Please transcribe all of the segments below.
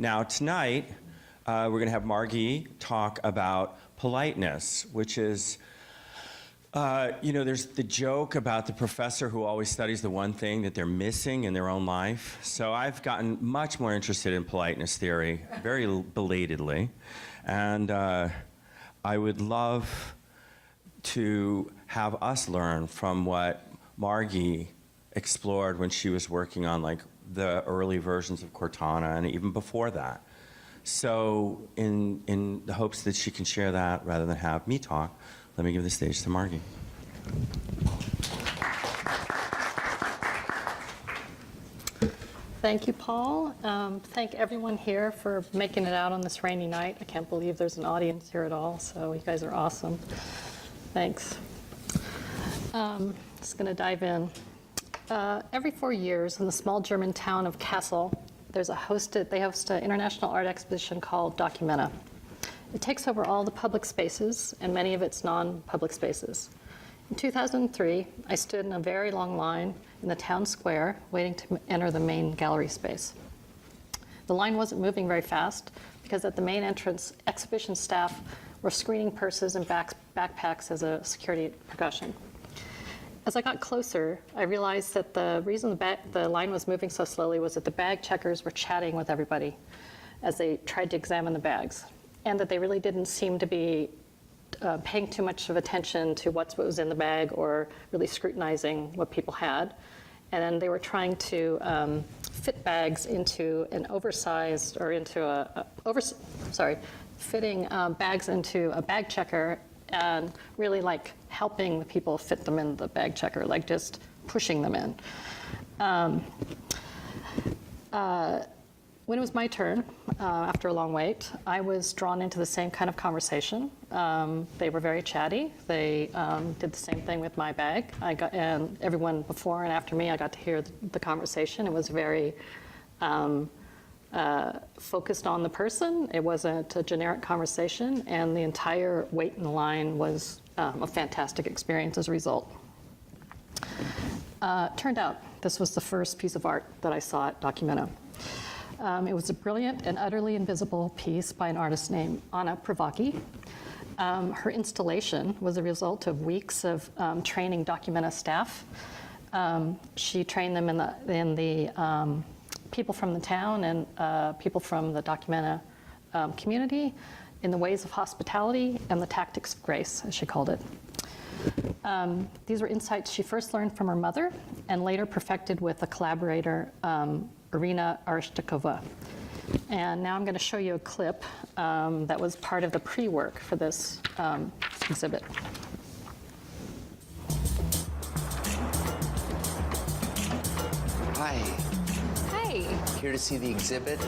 Now, tonight, we're going to have Margeigh talk about politeness, which is, there's the joke about the professor who always studies the one thing that they're missing in their own life. So I've gotten much more interested in politeness theory, very belatedly. And I would love to have us learn from what Margeigh explored when she was working on like the early versions of Cortana and even before that. So in the hopes that she can share that rather than have me talk, let me give the stage to Margeigh. Thank you, Paul. Thank everyone here for making it out on this rainy night. I can't believe there's an audience here at all, so you guys are awesome. Thanks. Just going to dive in. Every 4 years in the small German town of Kassel, they host an international art exhibition called Documenta. It takes over all the public spaces and many of its non-public spaces. In 2003, I stood in a very long line in the town square waiting to enter the main gallery space. The line wasn't moving very fast because at the main entrance, exhibition staff were screening purses and backpacks as a security precaution. As I got closer, I realized that the reason the line was moving so slowly was that the bag checkers were chatting with everybody as they tried to examine the bags, and that they really didn't seem to be paying too much of attention to what was in the bag or really scrutinizing what people had. And then they were trying to fit bags into an oversized, or into fitting bags into a bag checker and really like helping the people fit them in the bag checker, like just pushing them in. When it was my turn, after a long wait, I was drawn into the same kind of conversation. They were very chatty. They did the same thing with my bag. And everyone before and after me, I got to hear the conversation. It was very focused on the person. It wasn't a generic conversation, and the entire wait in the line was a fantastic experience as a result. Turned out this was the first piece of art that I saw at Documenta. It was a brilliant and utterly invisible piece by an artist named Anna Pravaki. Her installation was a result of weeks of training Documenta staff. She trained them in the people from the town and people from the Documenta community in the ways of hospitality and the tactics of grace, as she called it. These were insights she first learned from her mother and later perfected with a collaborator, Irina Arshtakova. And now I'm going to show you a clip that was part of the pre-work for this exhibit. Hi. Hi. Here to see the exhibit?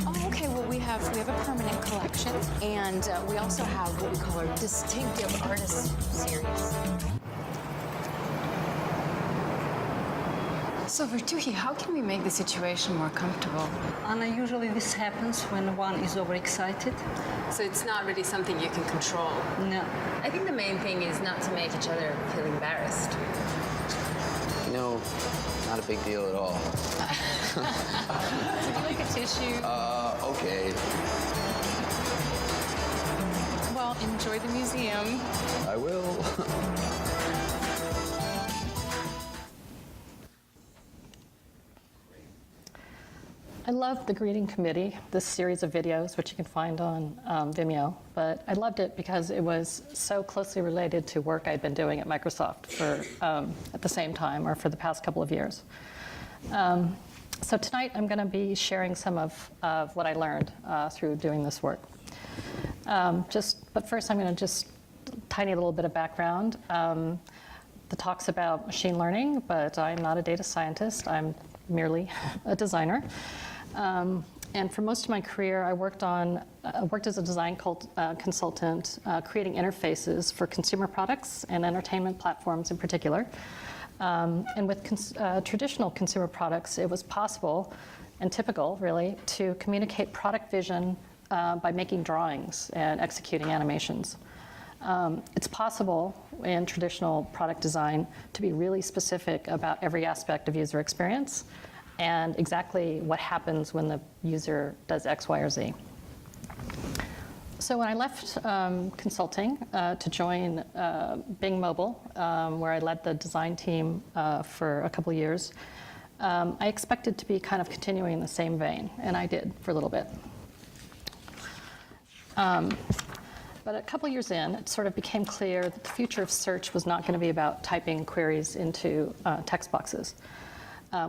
Oh, okay. Well, we have a permanent collection, and we also have what we call our distinctive artist series. So, Vertuhi, how can we make the situation more comfortable? Anna, usually this happens when one is overexcited. So it's not really something you can control? No. I think the main thing is not to make each other feel embarrassed. You know, not a big deal at all. Would you like a tissue? Okay. Well, enjoy the museum. I will. I love the Greeting Committee, this series of videos, which you can find on Vimeo, but I loved it because it was so closely related to work I'd been doing at Microsoft for at the same time, or for the past couple of years. So tonight I'm going to be sharing some of what I learned through doing this work. But first I'm going to just tiny little bit of background. The talk's about machine learning, but I'm not a data scientist. I'm merely a designer. And for most of my career, I worked as a design consultant, creating interfaces for consumer products and entertainment platforms in particular. And with traditional consumer products, it was possible and typical, really, to communicate product vision by making drawings and executing animations. It's possible in traditional product design to be really specific about every aspect of user experience. and exactly what happens when the user does X, Y, or Z. So when I left consulting to join Bing Mobile, where I led the design team for a couple of years, I expected to be kind of continuing in the same vein, and I did for a little bit. But a couple years in, it sort of became clear that the future of search was not going to be about typing queries into text boxes.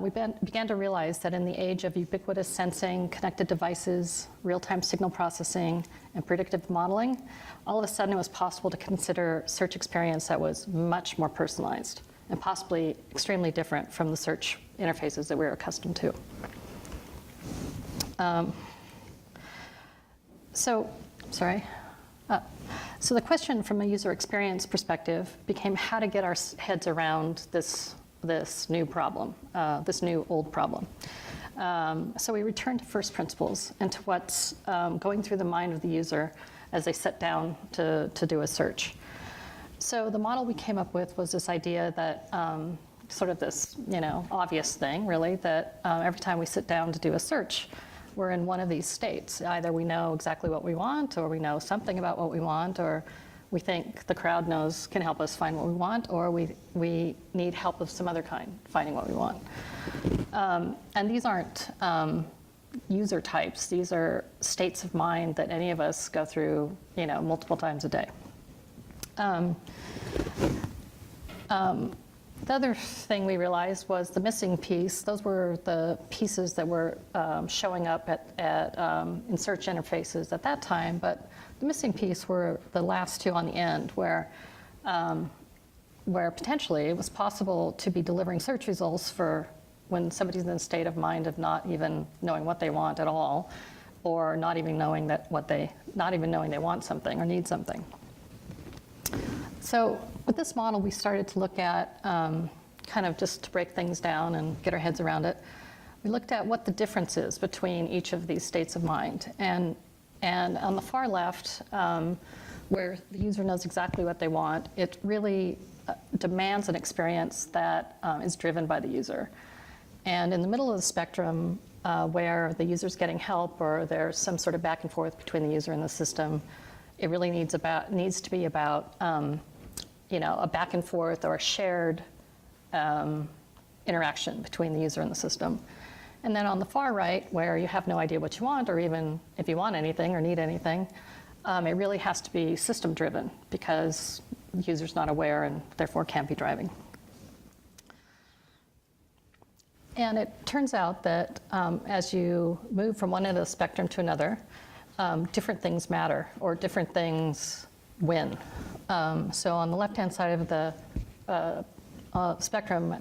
We began to realize that in the age of ubiquitous sensing, connected devices, real-time signal processing, and predictive modeling, all of a sudden it was possible to consider search experience that was much more personalized and possibly extremely different from the search interfaces that we're accustomed to. So the question from a user experience perspective became how to get our heads around this new problem, this new old problem. So we returned to first principles and to what's going through the mind of the user as they sit down to do a search. So the model we came up with was this idea that sort of this, obvious thing, really, that every time we sit down to do a search, we're in one of these states. Either we know exactly what we want, or we know something about what we want, or we think the crowd can help us find what we want, or we need help of some other kind finding what we want. And these aren't user types. These are states of mind that any of us go through, multiple times a day. The other thing we realized was the missing piece. Those were the pieces that were showing up in search interfaces at that time, but the missing piece were the last two on the end, where potentially it was possible to be delivering search results for when somebody's in a state of mind of not even knowing what they want at all, or not even knowing they want something or need something. So with this model, we started to look at, kind of just to break things down and get our heads around it, we looked at what the difference is between each of these states of mind. And on the far left, where the user knows exactly what they want, it really demands an experience that is driven by the user. And in the middle of the spectrum, where the user's getting help or there's some sort of back and forth between the user and the system, it really needs to be about a back and forth or a shared interaction between the user and the system. And then on the far right, where you have no idea what you want, or even if you want anything or need anything, it really has to be system-driven because the user's not aware and therefore can't be driving. And it turns out that as you move from one end of the spectrum to another, different things matter, or different things win. So on the left-hand side of the spectrum,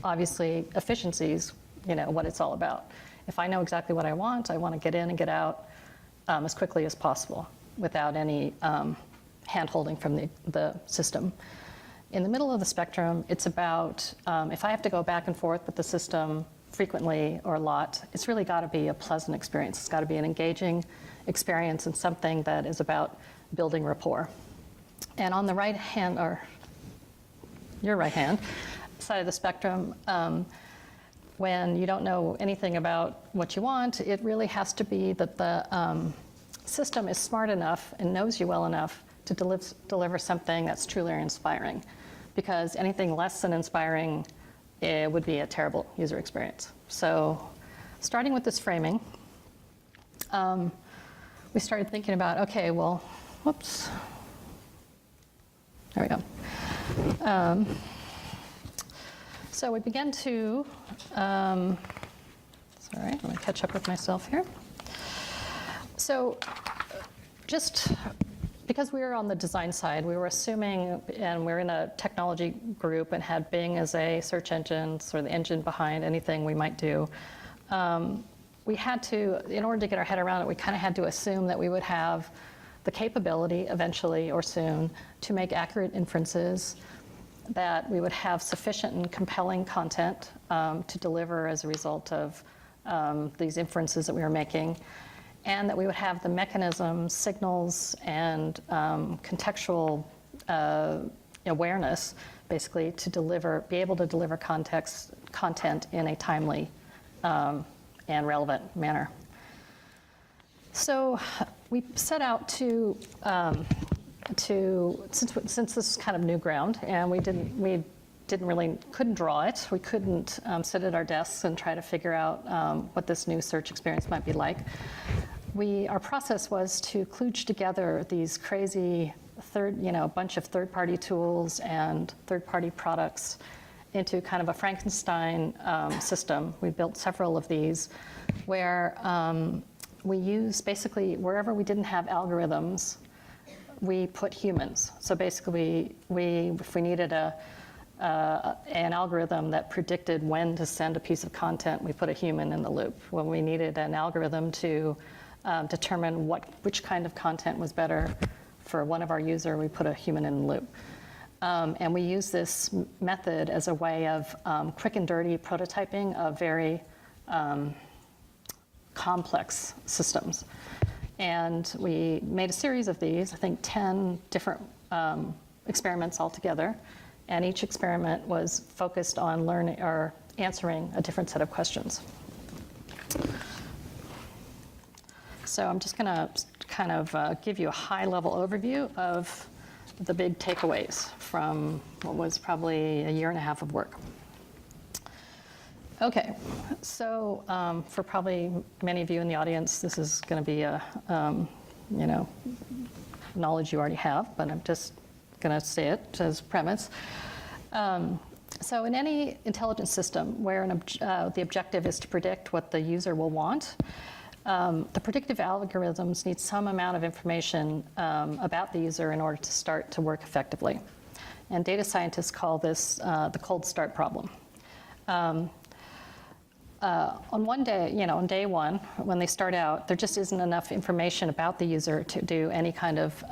obviously efficiency's, what it's all about. If I know exactly what I want to get in and get out as quickly as possible without any hand-holding from the system. In the middle of the spectrum, it's about if I have to go back and forth with the system frequently or a lot, it's really got to be a pleasant experience. It's got to be an engaging experience and something that is about building rapport. And on the right hand, or your right hand side of the spectrum, when you don't know anything about what you want, it really has to be that the system is smart enough and knows you well enough to deliver something that's truly inspiring. Because anything less than inspiring, it would be a terrible user experience. So starting with this framing, we started thinking about, okay, well, whoops. There we go. So we began to, sorry, let me catch up with myself here. So just because we were on the design side, we were assuming, and we're in a technology group and had Bing as a search engine, sort of the engine behind anything we might do. We had to, in order to get our head around it, we kind of had to assume that we would have the capability eventually or soon to make accurate inferences, that we would have sufficient and compelling content to deliver as a result of these inferences that we were making, and that we would have the mechanisms, signals, and contextual awareness, basically, to be able to deliver content in a timely and relevant manner. So we set out to since this is kind of new ground, and we couldn't draw it. We couldn't sit at our desks and try to figure out what this new search experience might be like. Our process was to kludge together these crazy bunch of third-party tools and third-party products into kind of a Frankenstein system. We built several of these where we use basically wherever we didn't have algorithms, we put humans. So basically, if we needed an algorithm that predicted when to send a piece of content, we put a human in the loop. When we needed an algorithm to determine which kind of content was better for one of our users, we put a human in the loop. And we use this method as a way of quick and dirty prototyping of very complex systems. And we made a series of these, I think 10 different experiments altogether. And each experiment was focused on learning or answering a different set of questions. So I'm just going to kind of give you a high-level overview of the big takeaways from what was probably a year and a half of work. Okay, so for probably many of you in the audience, this is going to be a knowledge you already have, but I'm just going to say it as premise. So in any intelligence system where the objective is to predict what the user will want, the predictive algorithms need some amount of information about the user in order to start to work effectively. And data scientists call this the cold start problem. On day one, when they start out, there just isn't enough information about the user to do any kind of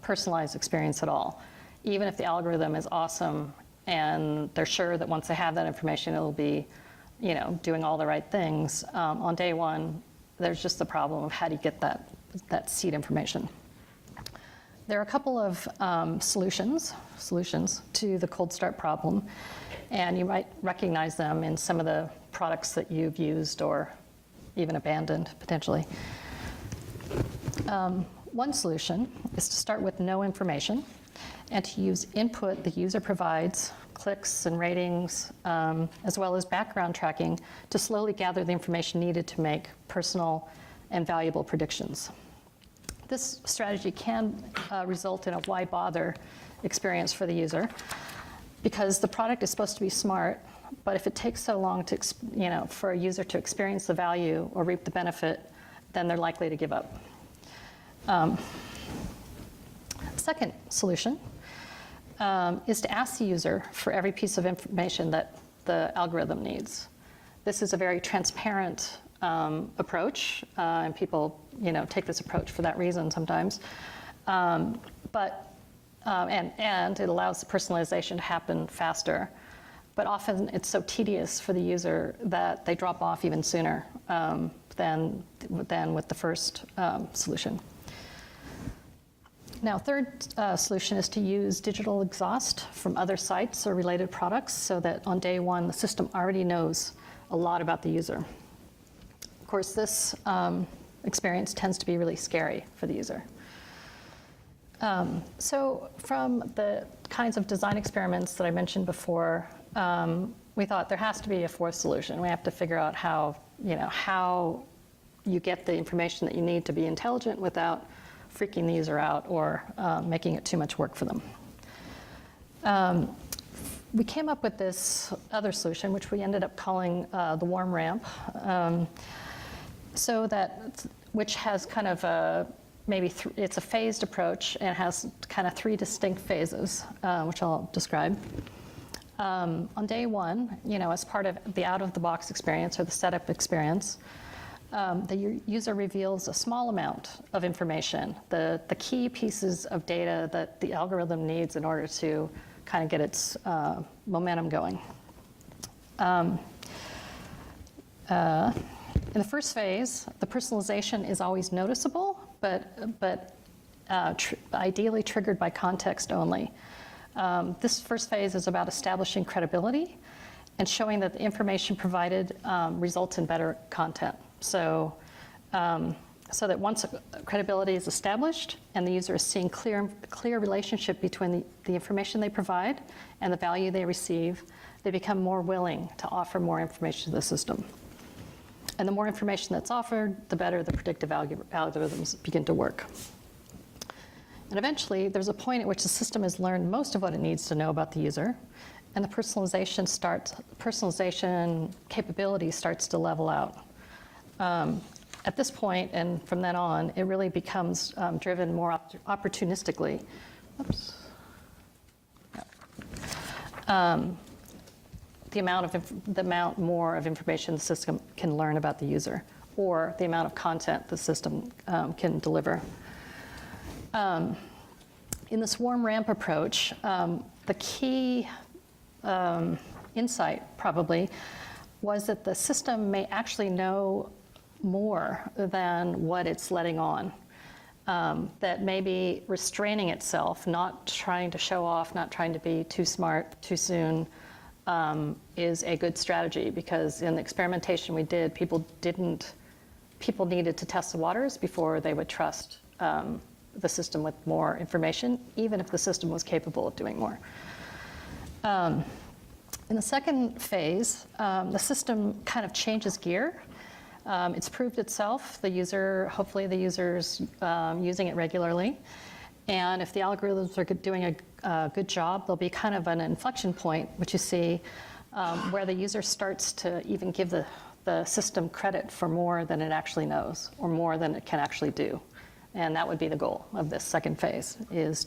personalized experience at all. Even if the algorithm is awesome and they're sure that once they have that information, it'll be, doing all the right things. On day one, there's just the problem of how do you get that seed information. There are a couple of solutions to the cold start problem, and you might recognize them in some of the products that you've used or even abandoned, potentially. One solution is to start with no information and to use input the user provides, clicks and ratings, as well as background tracking to slowly gather the information needed to make personal and valuable predictions. This strategy can result in a why bother experience for the user because the product is supposed to be smart, but if it takes so long for a user to experience the value or reap the benefit, then they're likely to give up. Second solution is to ask the user for every piece of information that the algorithm needs. This is a very transparent approach, and people take this approach for that reason sometimes. And it allows the personalization to happen faster. But often it's so tedious for the user that they drop off even sooner than with the first solution. Now, third solution is to use digital exhaust from other sites or related products so that on day one, the system already knows a lot about the user. Of course, this experience tends to be really scary for the user. So from the kinds of design experiments that I mentioned before, we thought there has to be a fourth solution. We have to figure out how you get the information that you need to be intelligent without freaking the user out or making it too much work for them. We came up with this other solution, which we ended up calling the warm ramp, which has kind of it's a phased approach and has kind of 3 distinct phases, which I'll describe. On day one, as part of the out-of-the-box experience or the setup experience, the user reveals a small amount of information, the key pieces of data that the algorithm needs in order to kind of get its momentum going. In the first phase, the personalization is always noticeable, but ideally triggered by context only. This first phase is about establishing credibility and showing that the information provided results in better content. So that once credibility is established and the user is seeing clear relationship between the information they provide and the value they receive, they become more willing to offer more information to the system. And the more information that's offered, the better the predictive algorithms begin to work. And eventually, there's a point at which the system has learned most of what it needs to know about the user, and the personalization capability starts to level out. At this point, and from then on, it really becomes driven more opportunistically. Oops. The amount more of information the system can learn about the user, or the amount of content the system can deliver. In the swarm ramp approach, the key insight probably was that the system may actually know more than what it's letting on. That maybe restraining itself, not trying to show off, not trying to be too smart too soon, is a good strategy, because in the experimentation we did, people needed to test the waters before they would trust the system with more information, even if the system was capable of doing more. In the second phase, the system kind of changes gear. It's proved itself. Hopefully the user's using it regularly. And if the algorithms are doing a good job, there'll be kind of an inflection point, which you see, where the user starts to even give the system credit for more than it actually knows, or more than it can actually do. And that would be the goal of this second phase, is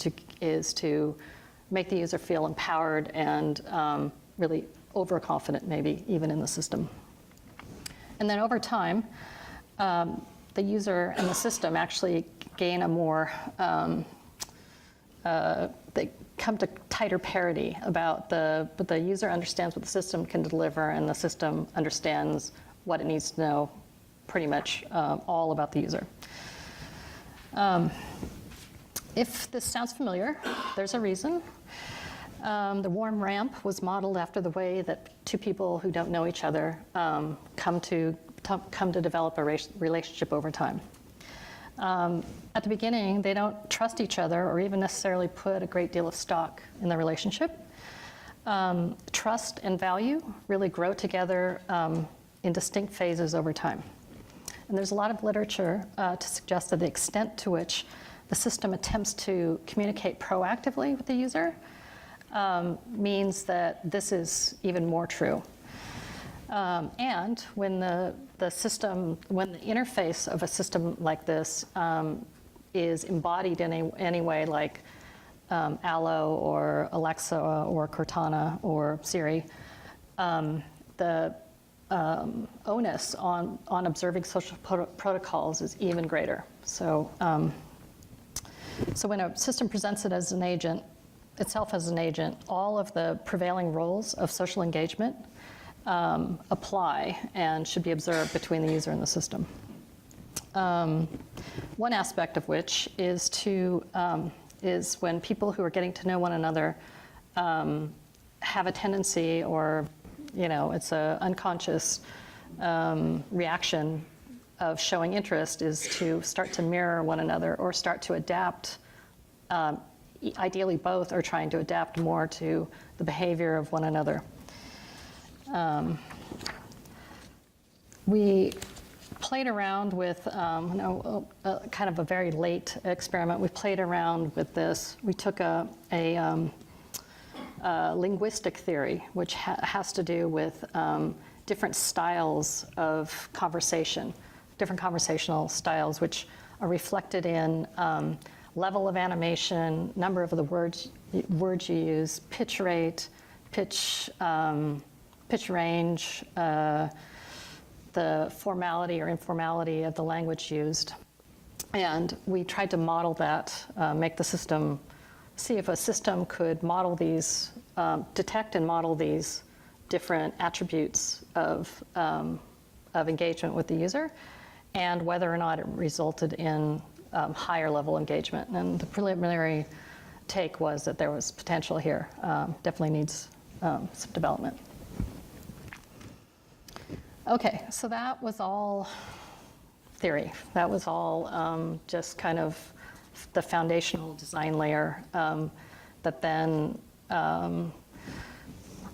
to make the user feel empowered and really overconfident, maybe even in the system. And then over time, the user and the system actually gain a more, they come to tighter parity but the user understands what the system can deliver, and the system understands what it needs to know pretty much all about the user. If this sounds familiar, there's a reason. The warm ramp was modeled after the way that two people who don't know each other come to develop a relationship over time. At the beginning, they don't trust each other or even necessarily put a great deal of stock in the relationship. Trust and value really grow together in distinct phases over time. And there's a lot of literature to suggest that the extent to which the system attempts to communicate proactively with the user means that this is even more true. And when the interface of a system like this is embodied in any way, like Allo or Alexa or Cortana or Siri, the onus on observing social protocols is even greater. So when a system presents it as an agent, itself as an agent, all of the prevailing roles of social engagement apply and should be observed between the user and the system. One aspect of which is when people who are getting to know one another have a tendency, or it's an unconscious reaction of showing interest, is to start to mirror one another or start to adapt. Ideally, both are trying to adapt more to the behavior of one another. We played around with kind of a very late experiment. We played around with this. We took a linguistic theory, which has to do with different styles of conversation, different conversational styles, which are reflected in level of animation, number of the words you use, pitch rate, pitch range, the formality or informality of the language used. And we tried to model that, make the system, see if a system could model these, detect and model these different attributes of engagement with the user, and whether or not it resulted in higher level engagement. And the preliminary take was that there was potential here. Definitely needs some development. Okay, so that was all theory. That was all just kind of the foundational design layer that then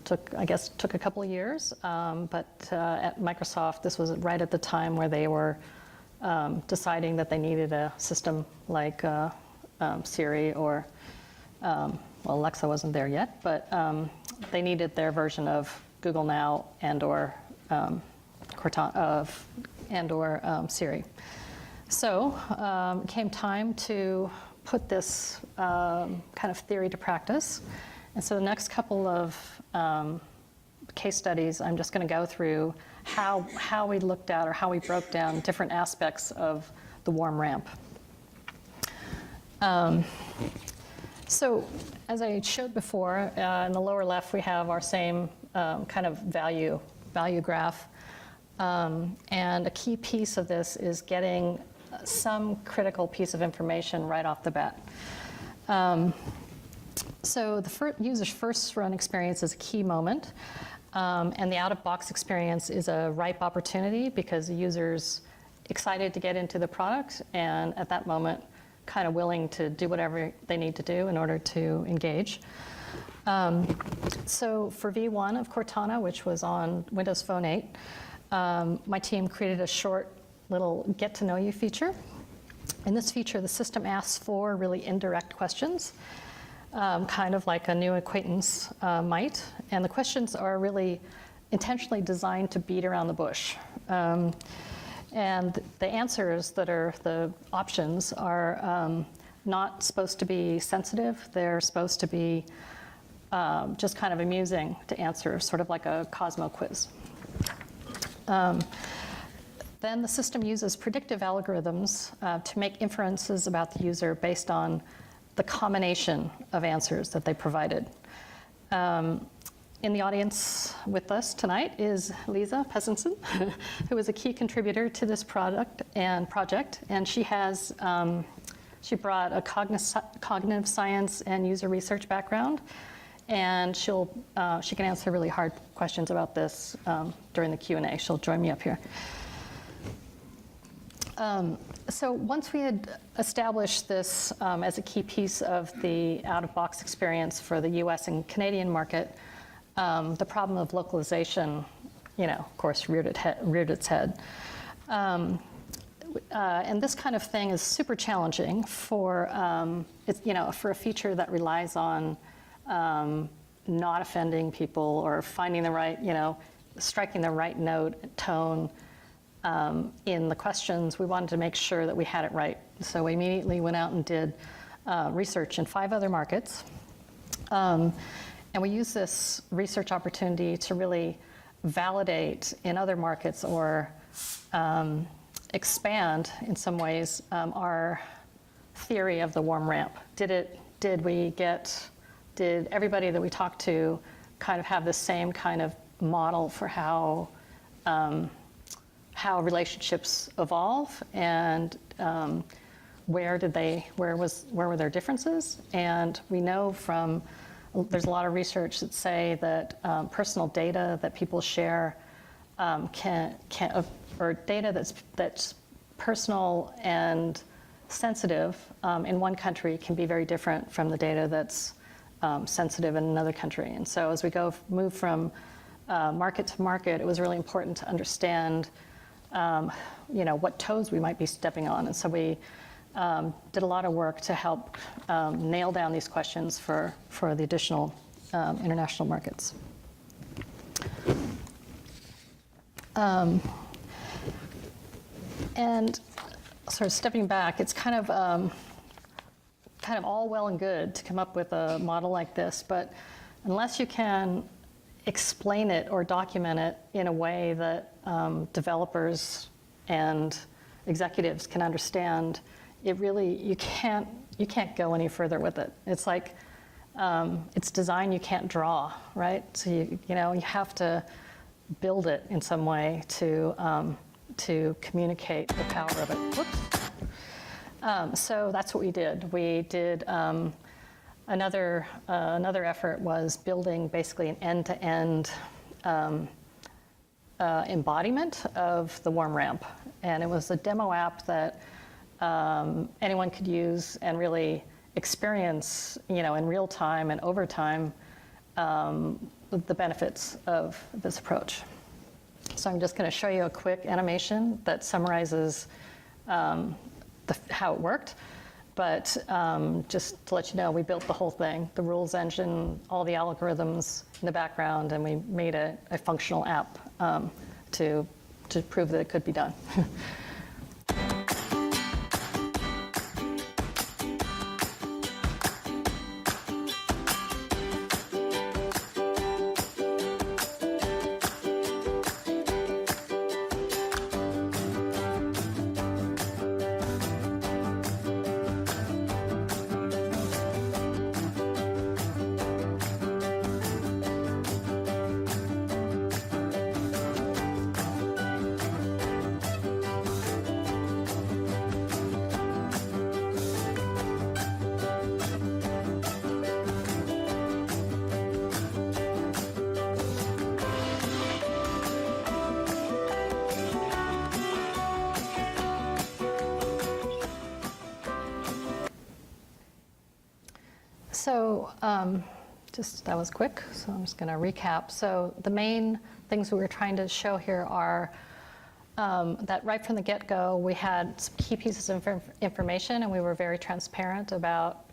took a couple of years. But at Microsoft, this was right at the time where they were deciding that they needed a system like Siri or, well, Alexa wasn't there yet, but they needed their version of Google Now and/or Siri. So it came time to put this kind of theory to practice. And so the next couple of case studies, I'm just going to go through how we looked at or how we broke down different aspects of the warm ramp. So as I showed before, in the lower left we have our same kind of value graph. And a key piece of this is getting some critical piece of information right off the bat. So the user's first run experience is a key moment, and the out-of-box experience is a ripe opportunity because the user's excited to get into the product and at that moment kind of willing to do whatever they need to do in order to engage. So for V1 of Cortana, which was on Windows Phone 8, my team created a short little get-to-know-you feature. In this feature, the system asks 4 really indirect questions, kind of like a new acquaintance might. And the questions are really intentionally designed to beat around the bush. And the answers that are the options are not supposed to be sensitive. They're supposed to be just kind of amusing to answer, sort of like a Cosmo quiz. Then the system uses predictive algorithms to make inferences about the user based on the combination of answers that they provided. In the audience with us tonight is Lisa Pessensen, who is a key contributor to this project, and she has she brought a cognitive science and user research background, and she can answer really hard questions about this during the Q&A. She'll join me up here. So once we had established this as a key piece of the out-of-box experience for the US and Canadian market, the problem of localization, of course, reared its head. And this kind of thing is super challenging for a feature that relies on not offending people or finding the right, striking the right note, tone in the questions. We wanted to make sure that we had it right. So we immediately went out and did research in 5 other markets. And we use this research opportunity to really validate in other markets or expand in some ways our theory of the warm ramp. Did everybody that we talked to kind of have the same kind of model for how relationships evolve, and where were their differences? And we know there's a lot of research that say that personal data that people share or data that's personal and sensitive in one country can be very different from the data that's sensitive in another country. And so as we move from market to market, it was really important to understand what toes we might be stepping on. And so we did a lot of work to help nail down these questions for the additional international markets. And sort of stepping back, it's kind of all well and good to come up with a model like this, but unless you can explain it or document it in a way that developers and executives can understand, you can't go any further with it. It's like it's design you can't draw, right? So you have to build it in some way to communicate the power of it. Whoops. So that's what we did. We did another effort was building basically an end-to-end embodiment of the warm ramp. And it was a demo app that anyone could use and really experience, in real time and over time, the benefits of this approach. So I'm just going to show you a quick animation that summarizes how it worked. But just to let you know, we built the whole thing, the rules engine, all the algorithms in the background, and we made a functional app to prove that it could be done. So that was quick, so I'm just going to recap. So the main things we were trying to show here are that right from the get-go, we had some key pieces of information, and we were very transparent about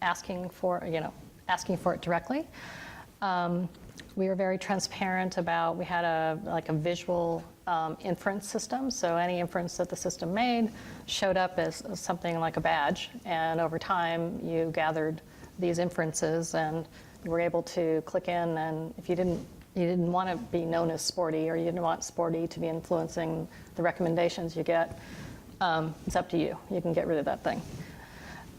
asking for it directly. We were very transparent about, we had a visual inference system, so any inference that the system made showed up as something like a badge, and over time you gathered these inferences and you were able to click in, and if you didn't want to be known as sporty, or you didn't want sporty to be influencing the recommendations you get, it's up to you. You can get rid of that thing.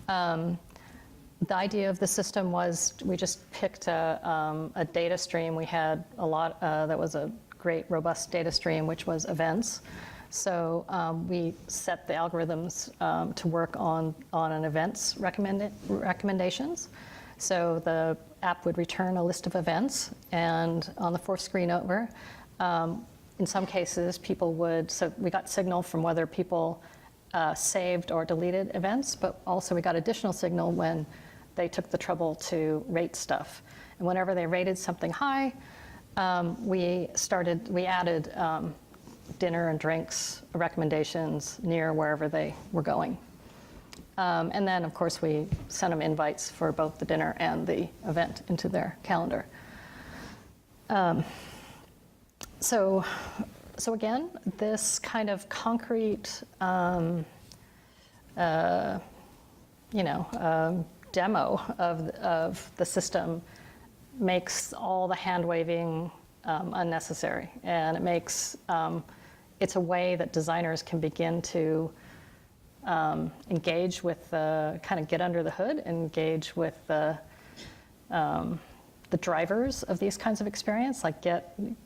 The idea of the system was we just picked a data stream. We had a lot that was a great, robust data stream, which was events. So we set the algorithms to work on an events recommendations. So the app would return a list of events, and on the fourth screen over, in some cases, so we got signal from whether people saved or deleted events, but also we got additional signal when they took the trouble to rate stuff. And whenever they rated something high, we added dinner and drinks recommendations near wherever they were going. And then, of course, we sent them invites for both the dinner and the event into their calendar. So again, this kind of concrete, demo of the system makes all the hand waving unnecessary, and it makes it's a way that designers can begin to engage with kind of get under the hood and engage with the drivers of these kinds of experience, like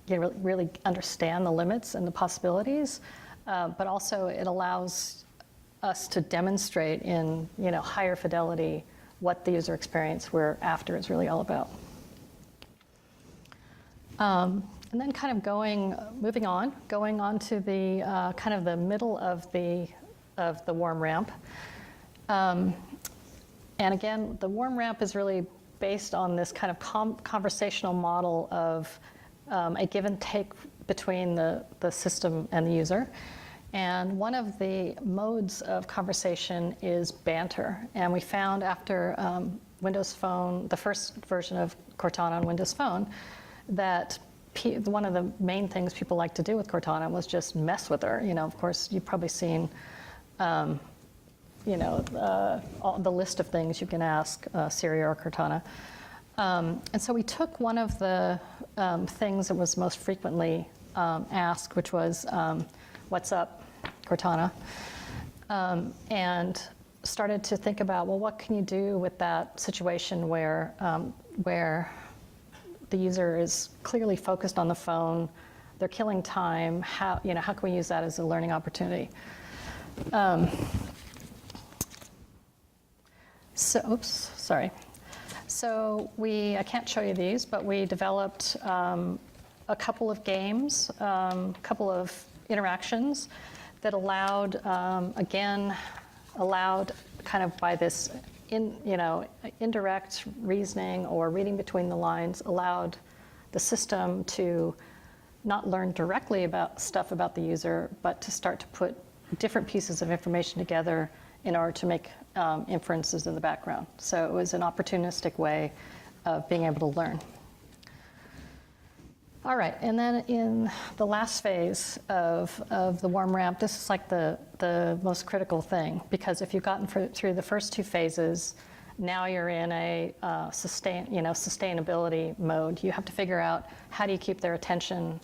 really understand the limits and the possibilities, but also it allows us to demonstrate in higher fidelity what the user experience we're after is really all about. And then kind of going on to the kind of the middle of the warm ramp. And again, the warm ramp is really based on this kind of conversational model of a give and take between the system and the user. And one of the modes of conversation is banter. And we found after Windows Phone, the first version of Cortana on Windows Phone, that one of the main things people like to do with Cortana was just mess with her. Of course, you've probably seen, all the list of things you can ask Siri or Cortana. And so we took one of the things that was most frequently asked, which was, "What's up, Cortana?" And started to think about, well, what can you do with that situation where the user is clearly focused on the phone, they're killing time, how can we use that as a learning opportunity? So I can't show you these, but we developed a couple of games, a couple of interactions that allowed, allowed kind of by this indirect reasoning or reading between the lines, allowed the system to not learn directly about stuff about the user, but to start to put different pieces of information together in order to make inferences in the background. So it was an opportunistic way of being able to learn. All right, and then in the last phase of the warm ramp, this is like the most critical thing, because if you've gotten through the first two phases, now you're in a sustainability mode. You have to figure out how do you keep their attention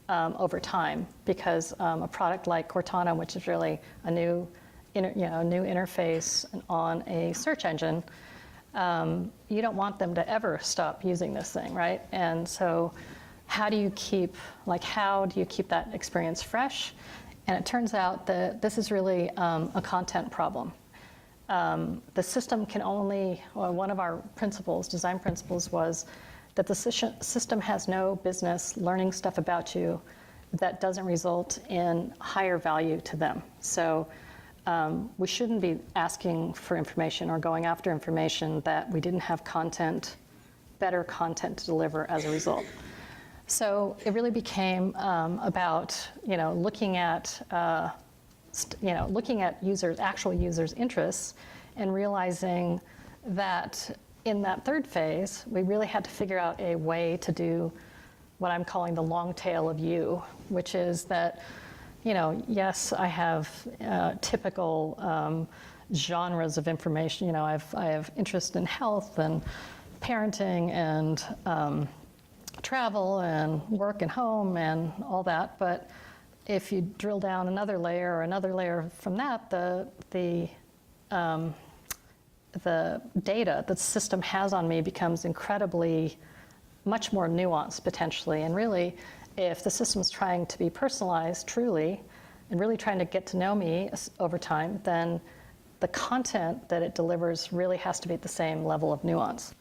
over time, because a product like Cortana, which is really a new interface on a search engine, you don't want them to ever stop using this thing, right? And so how do you keep that experience fresh? And it turns out that this is really a content problem. The system can only, well, one of our principles, design principles, was that the system has no business learning stuff about you that doesn't result in higher value to them. So we shouldn't be asking for information or going after information that we didn't have better content to deliver as a result. So it really became about looking at actual users' interests, and realizing that in that third phase, we really had to figure out a way to do what I'm calling the long tail of you, which is that, yes, I have typical genres of information. I have interest in health and parenting and travel and work and home and all that. But if you drill down another layer from that, the data that the system has on me becomes incredibly much more nuanced potentially. And really, if the system's trying to be personalized truly and really trying to get to know me over time, then the content that it delivers really has to be at the same level of nuance.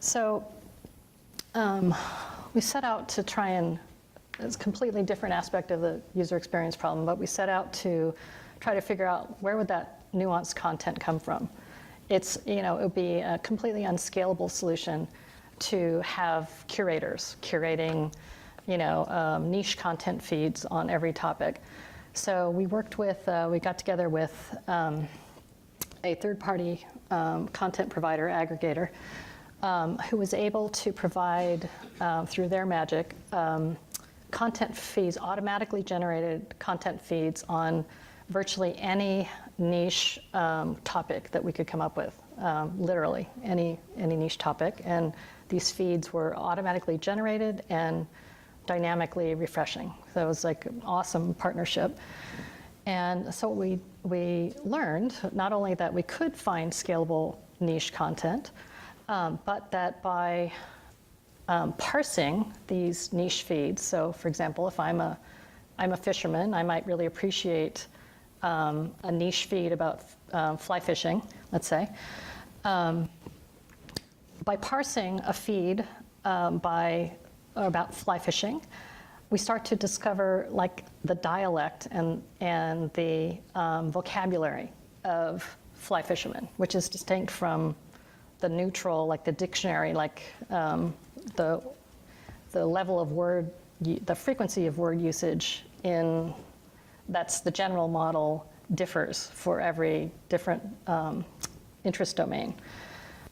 So we set out to try and, it's a completely different aspect of the user experience problem, but we set out to try to figure out where would that nuanced content come from. It would be a completely unscalable solution to have curators curating, niche content feeds on every topic. So we got together with a third-party content provider, aggregator, who was able to provide, through their magic, content feeds, automatically generated content feeds on virtually any niche topic that we could come up with, literally any niche topic. And these feeds were automatically generated and dynamically refreshing. So it was like an awesome partnership. And so we learned not only that we could find scalable niche content, but that by parsing these niche feeds, so for example, if I'm a fisherman, I might really appreciate a niche feed about fly fishing, let's say. By parsing a feed about fly fishing, we start to discover like the dialect and the vocabulary of fly fishermen, which is distinct from the neutral, like the dictionary, like the level of word, the frequency of word usage that's the general model differs for every different interest domain.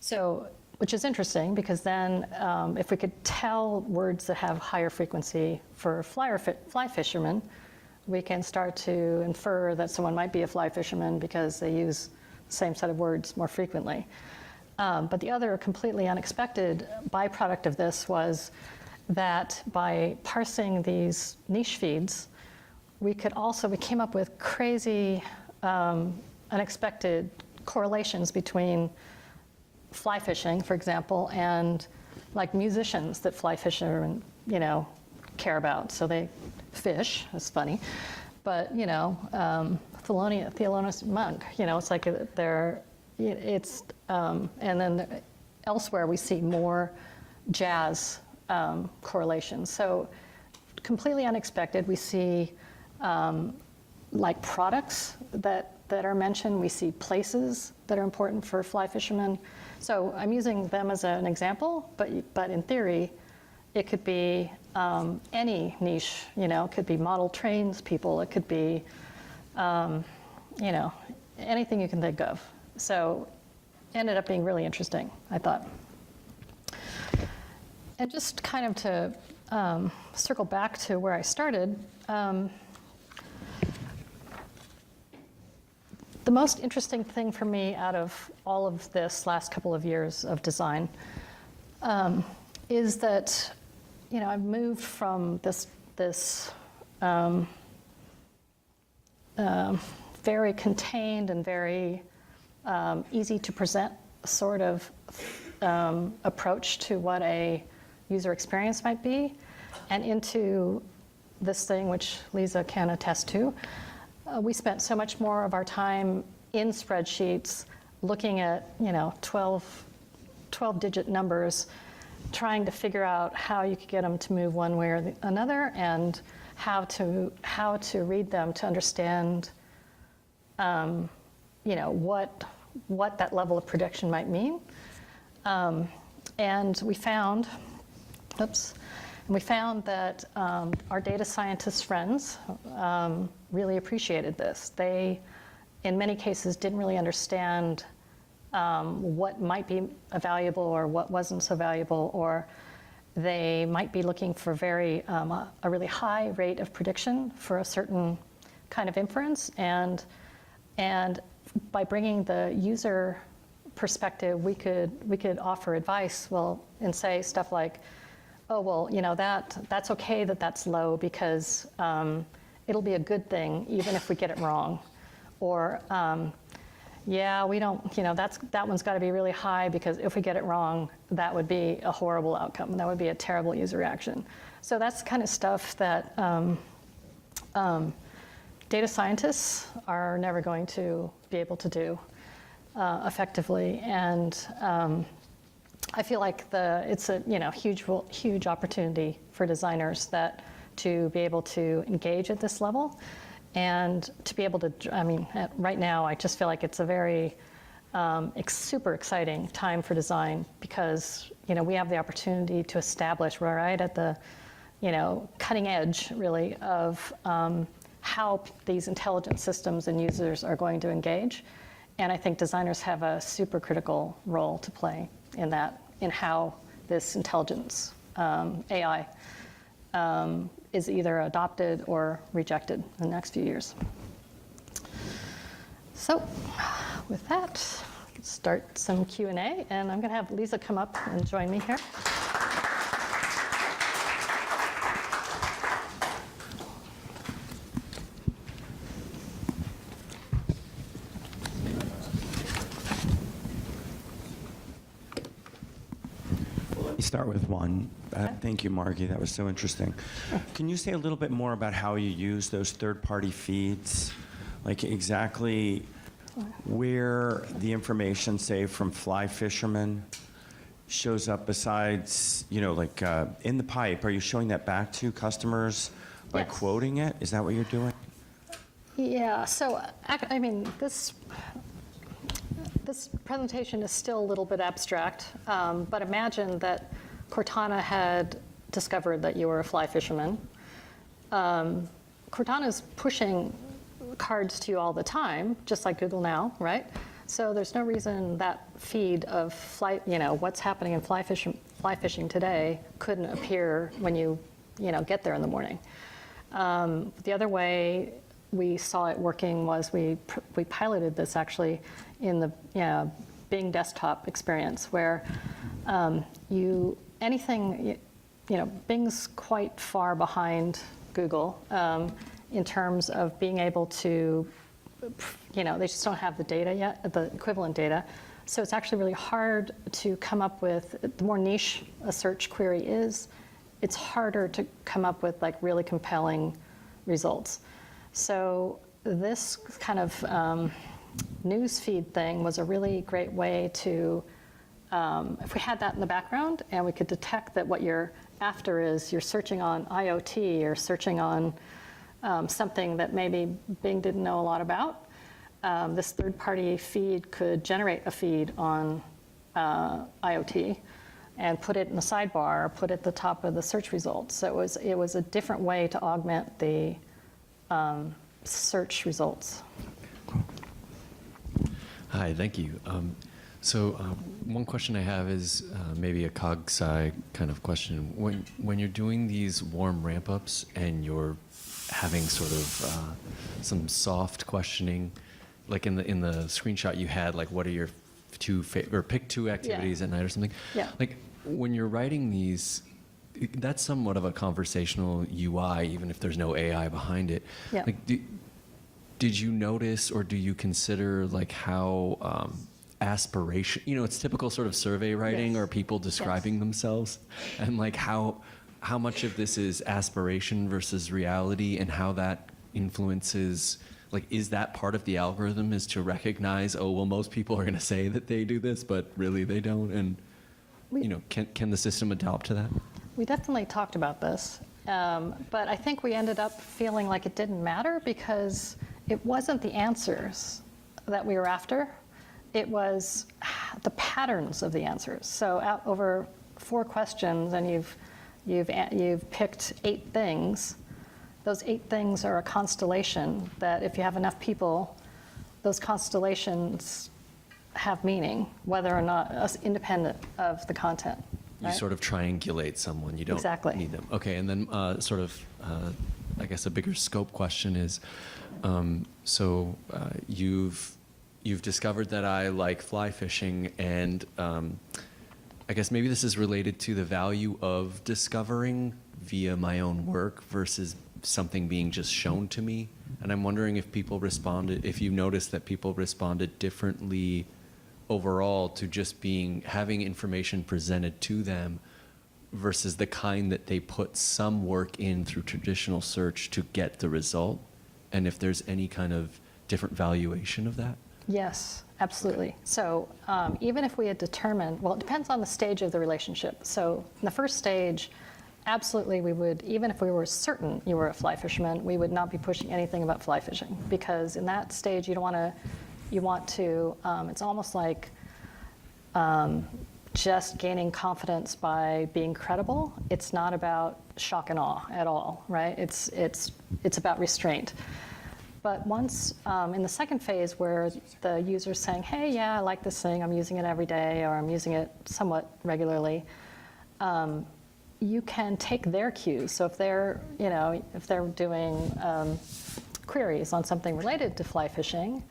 So, which is interesting, because then if we could tell words that have higher frequency for fly fishermen, we can start to infer that someone might be a fly fisherman because they use the same set of words more frequently. But the other completely unexpected byproduct of this was that by parsing these niche feeds, we came up with crazy, unexpected correlations between fly fishing, for example, and like musicians that fly fishermen, care about. So they fish, it's funny, but, Thelonious Monk, it's like and then elsewhere we see more jazz correlations. So completely unexpected. We see like products that are mentioned. We see places that are important for fly fishermen. So I'm using them as an example, but in theory, it could be any niche. It could be model trains people. It could be anything you can think of. So ended up being really interesting, I thought. And just kind of to circle back to where I started, the most interesting thing for me out of all of this last couple of years of design is that, I've moved from this very contained and very easy to present sort of approach to what a user experience might be, and into this thing which Lisa can attest to. We spent so much more of our time in spreadsheets looking at 12-digit numbers, trying to figure out how you could get them to move one way or another, and how to read them to understand what that level of prediction might mean. And we found that our data scientist friends really appreciated this. They, in many cases, didn't really understand what might be valuable or what wasn't so valuable, or they might be looking for a really high rate of prediction for a certain kind of inference, and by bringing the user perspective, we could offer advice, and say stuff like, oh, well, that's okay that's low because it'll be a good thing even if we get it wrong. Or, yeah, we don't, that one's got to be really high because if we get it wrong, that would be a horrible outcome. That would be a terrible user reaction. So that's the kind of stuff that data scientists are never going to be able to do effectively. And I feel like it's a huge opportunity for designers to be able to engage at this level, and to be able to. Right now, I just feel like it's a very super exciting time for design, because we have the opportunity to establish we're right at the cutting edge, really, of how these intelligent systems and users are going to engage. And I think designers have a super critical role to play in that, in how this intelligence, AI, is either adopted or rejected in the next few years. So with that, let's start some Q&A, and I'm going to have Lisa come up and join me here. Start with one. Thank you, Margeigh. That was so interesting. Can you say a little bit more about how you use those third-party feeds? Like exactly where the information, say, from fly fishermen shows up besides, in the pipe? Are you showing that back to customers by quoting it? Is that what you're doing? Yeah, so, this presentation is still a little bit abstract, but imagine that Cortana had discovered that you were a fly fisherman. Cortana is pushing cards to you all the time, just like Google now, right? So there's no reason that feed of what's happening in fly fishing today couldn't appear when you get there in the morning. The other way we saw it working was we piloted this actually in the Bing desktop experience, where Bing's quite far behind Google in terms of being able to, they just don't have the data yet, the equivalent data. So it's actually really hard to come up with, the more niche a search query is, it's harder to come up with really compelling results. So this kind of news feed thing was a really great way to, if we had that in the background and we could detect that what you're after is you're searching on IoT or searching on something that maybe Bing didn't know a lot about. This third-party feed could generate a feed on IoT and put it in the sidebar, or put it at the top of the search results. So it was a different way to augment the search results. Hi, thank you. One question I have is maybe a cog-sci kind of question. When you're doing these warm ramp-ups and you're having sort of some soft questioning, like in the screenshot you had, like what are your pick two activities at night or something? Yeah. Like when you're writing these, that's somewhat of a conversational UI, even if there's no AI behind it. Yeah. Like, did you notice or do you consider like how aspiration, it's typical sort of survey writing Yes. or people describing themselves, and like how much of this is aspiration versus reality, and how that influences, like, is that part of the algorithm, is to recognize, oh, well, most people are going to say that they do this, but really they don't, and can the system adapt to that? We definitely talked about this, but I think we ended up feeling like it didn't matter because it wasn't the answers that we were after. It was the patterns of the answers. So over 4 questions, and you've picked 8 things. Those 8 things are a constellation that if you have enough people, those constellations have meaning, whether or not independent of the content. You right? sort of triangulate someone. You don't Exactly. need them. Okay, and then I guess a bigger scope question is, you've discovered that I like fly fishing, and I guess maybe this is related to the value of discovering via my own work versus something being just shown to me. And I'm wondering if you noticed that people responded differently overall to just having information presented to them versus the kind that they put some work in through traditional search to get the result, and if there's any kind of different valuation of that? Yes, absolutely. So even if we had determined, well, it depends on the stage of the relationship. So in the first stage, absolutely we would, even if we were certain you were a fly fisherman, we would not be pushing anything about fly fishing, because in that stage you want to, it's almost like just gaining confidence by being credible. It's not about shock and awe at all, right? It's about restraint. But once in the second phase, where the user's saying, hey, yeah, I like this thing, I'm using it every day, or I'm using it somewhat regularly, you can take their cues. So if they're doing queries on something related to fly fishing,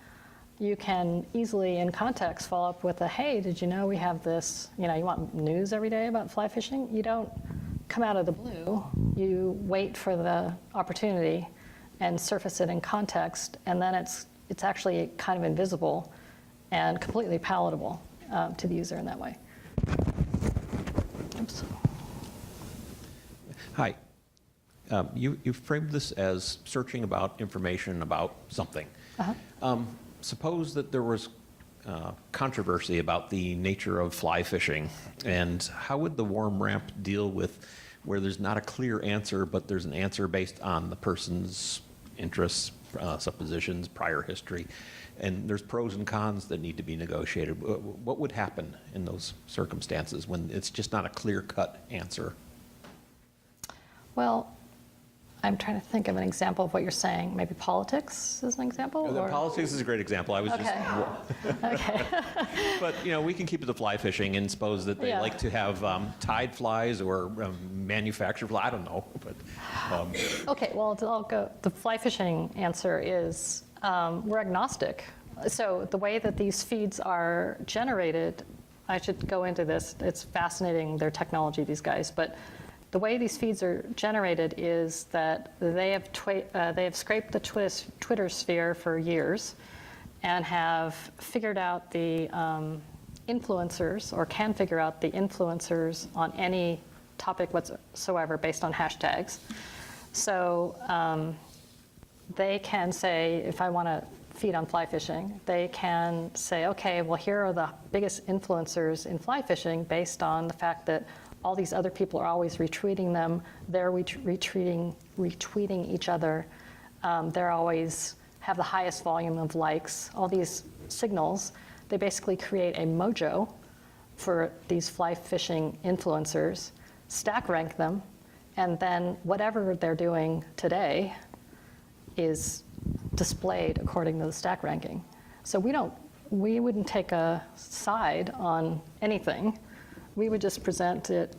you can easily, in context, follow up with a, hey, did you know we have this, you want news every day about fly fishing? You don't come out of the blue. You wait for the opportunity and surface it in context, and then it's actually kind of invisible and completely palatable to the user in that way. Oops. Hi. You framed this as searching about information about something. Uh-huh. Suppose that there was controversy about the nature of fly fishing, and how would the warm ramp deal with where there's not a clear answer, but there's an answer based on the person's interests, suppositions, prior history, and there's pros and cons that need to be negotiated? What would happen in those circumstances when it's just not a clear-cut answer? Well, I'm trying to think of an example of what you're saying. Maybe politics is an example? The or? politics is a great example. I was Okay. Okay. But we can keep it to fly fishing and suppose that they Yeah. like to have tide flies or manufactured fly. I don't know, but Okay, well, I'll go. The fly fishing answer is we're agnostic. So the way that these feeds are generated, I should go into this. It's fascinating, their technology, these guys. But the way these feeds are generated is that they have scraped the Twitter sphere for years and have figured out the influencers, or can figure out the influencers on any topic whatsoever based on hashtags. So they can say, if I want to feed on fly fishing, they can say, okay, well, here are the biggest influencers in fly fishing based on the fact that all these other people are always retweeting them. They're retweeting each other. They're always have the highest volume of likes. All these signals, they basically create a mojo for these fly fishing influencers, stack rank them, and then whatever they're doing today is displayed according to the stack ranking. So we wouldn't take a side on anything. We would just present it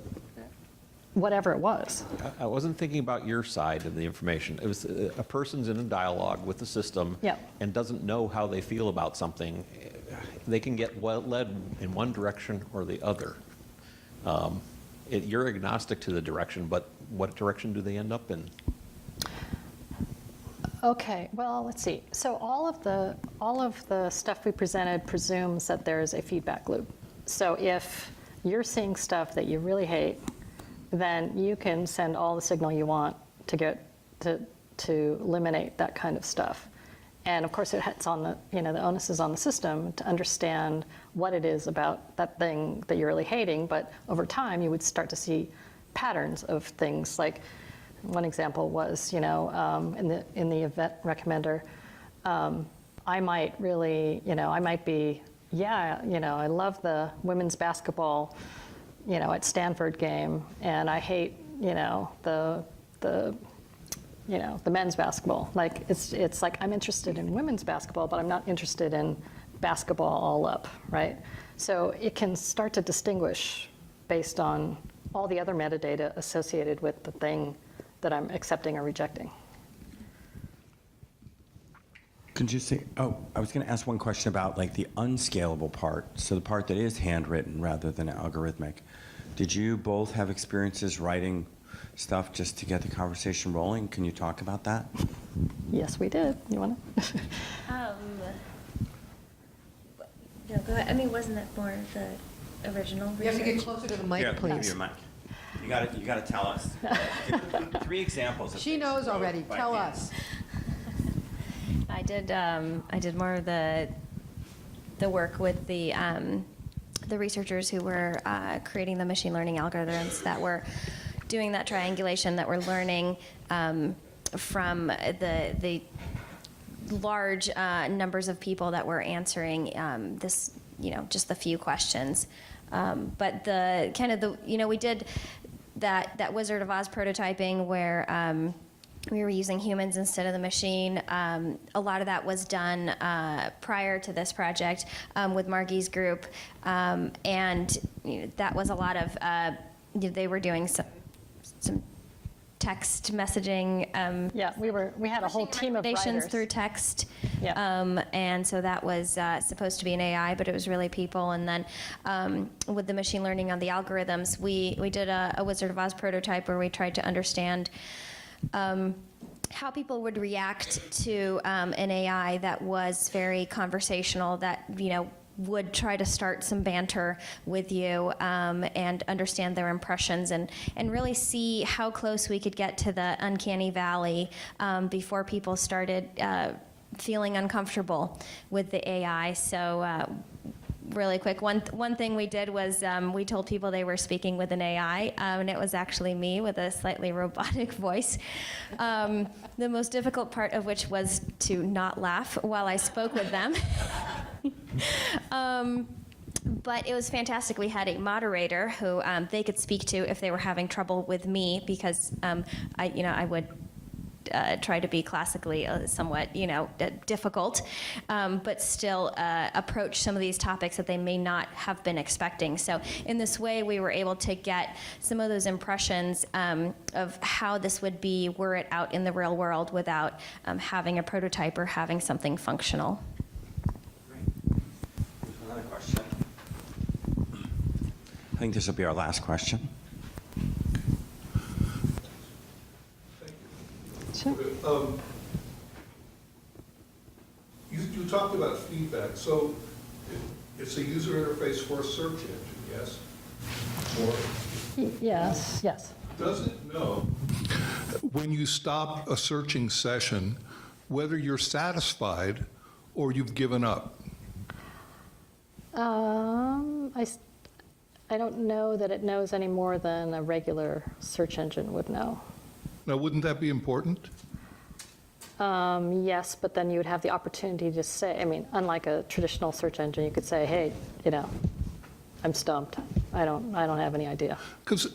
whatever it was. I wasn't thinking about your side of the information. It was a person's in a dialogue with the system Yep. and doesn't know how they feel about something. They can get led in one direction or the other. You're agnostic to the direction, but what direction do they end up in? Okay, well, let's see. So all of the stuff we presented presumes that there's a feedback loop. So if you're seeing stuff that you really hate, then you can send all the signal you want to get to eliminate that kind of stuff. And of course, it's on the onus is on the system to understand what it is about that thing that you're really hating. But over time, you would start to see patterns of things. Like one example was, in the event recommender, I might really, I might be, I love the women's basketball, at Stanford game, and I hate, the men's basketball. Like it's like I'm interested in women's basketball, but I'm not interested in basketball all up, right? So it can start to distinguish based on all the other metadata associated with the thing that I'm accepting or rejecting. Could you say, I was going to ask one question about like the unscalable part, so the part that is handwritten rather than algorithmic. Did you both have experiences writing stuff just to get the conversation rolling? Can you talk about that? Yes, we did. You want to? No, go ahead. I mean, wasn't that more of the original You have to get research? closer to the mic, Here, I'll give please. you a mic. You got to tell us. 3 examples. of She things knows that go already. by Tell hand. us. I did more of the work with the researchers who were creating the machine learning algorithms that were doing that triangulation, that were learning from the large numbers of people that were answering this, just the few questions. But we did that Wizard of Oz prototyping where we were using humans instead of the machine. A lot of that was done prior to this project with Margeigh's group, and that was a lot of. They were doing some text messaging. We had a whole team of recommendations writers through text. Yeah. And so that was supposed to be an AI, but it was really people. And then with the machine learning on the algorithms, we did a Wizard of Oz prototype where we tried to understand how people would react to an AI that was very conversational, that would try to start some banter with you and understand their impressions and really see how close we could get to the uncanny valley before people started feeling uncomfortable with the AI. So really quick, one thing we did was we told people they were speaking with an AI, and it was actually me with a slightly robotic voice. The most difficult part of which was to not laugh while I spoke with them. But it was fantastic. We had a moderator who they could speak to if they were having trouble with me, because I would try to be classically somewhat difficult, but still approach some of these topics that they may not have been expecting. So in this way, we were able to get some of those impressions of how this would be were it out in the real world without having a prototype or having something functional. Another question. I think this will be our last question. Sure. You talked about feedback, so it's a user interface for a search engine, yes? Or Yes. does it know when you stop a searching session whether you're satisfied I don't know that it knows any more than a regular search engine would know. Now, wouldn't that be important? Yes, but then you would have the opportunity to say, I mean, unlike a traditional search engine, you could say, hey, you know, I'm stumped. I don't have any idea. Because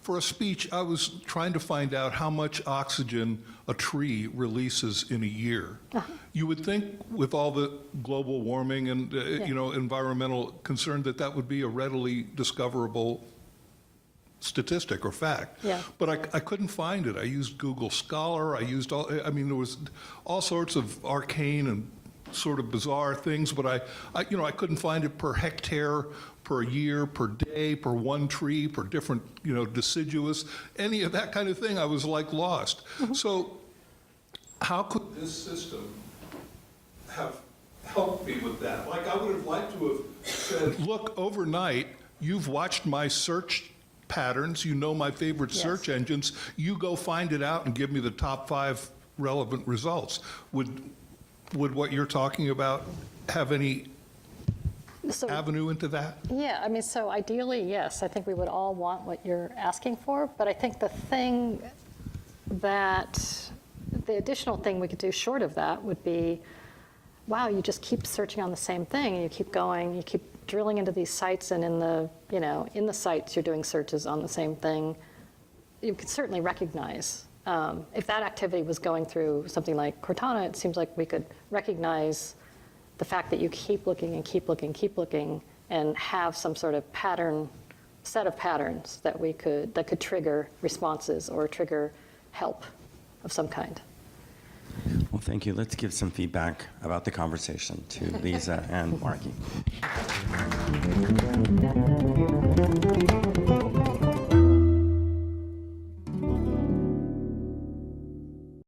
for a speech, I was trying to find out how much oxygen a tree releases in a year. You would think with all the global warming and, you know, environmental concern that that would be a readily discoverable statistic or fact. Yeah. But I couldn't find it. I used Google Scholar. I used I mean, there was all sorts of arcane and sort of bizarre things, but you know, I couldn't find it per hectare, per year, per day, per one tree, per different, you know, deciduous, any of that kind of thing. I was like lost. So how could this system have helped me with that? Like, I would have liked to have said, look, overnight, you've watched my search patterns, you know my favorite search engines, you go find it out and give me the top 5 relevant results. Would what you're talking about have any avenue into that? Yeah, I mean, so ideally, yes, I think we would all want what you're asking for, but I think the additional thing we could do short of that would be, wow, you just keep searching on the same thing, and you keep going, you keep drilling into these sites, and in the sites you're doing searches on the same thing. You could certainly recognize, if that activity was going through something like Cortana, it seems like we could recognize the fact that you keep looking and keep looking, keep looking, and have some sort of set of patterns that could trigger responses or trigger help of some kind. Well, thank you. Let's give some feedback about the conversation to Lisa and Margeigh.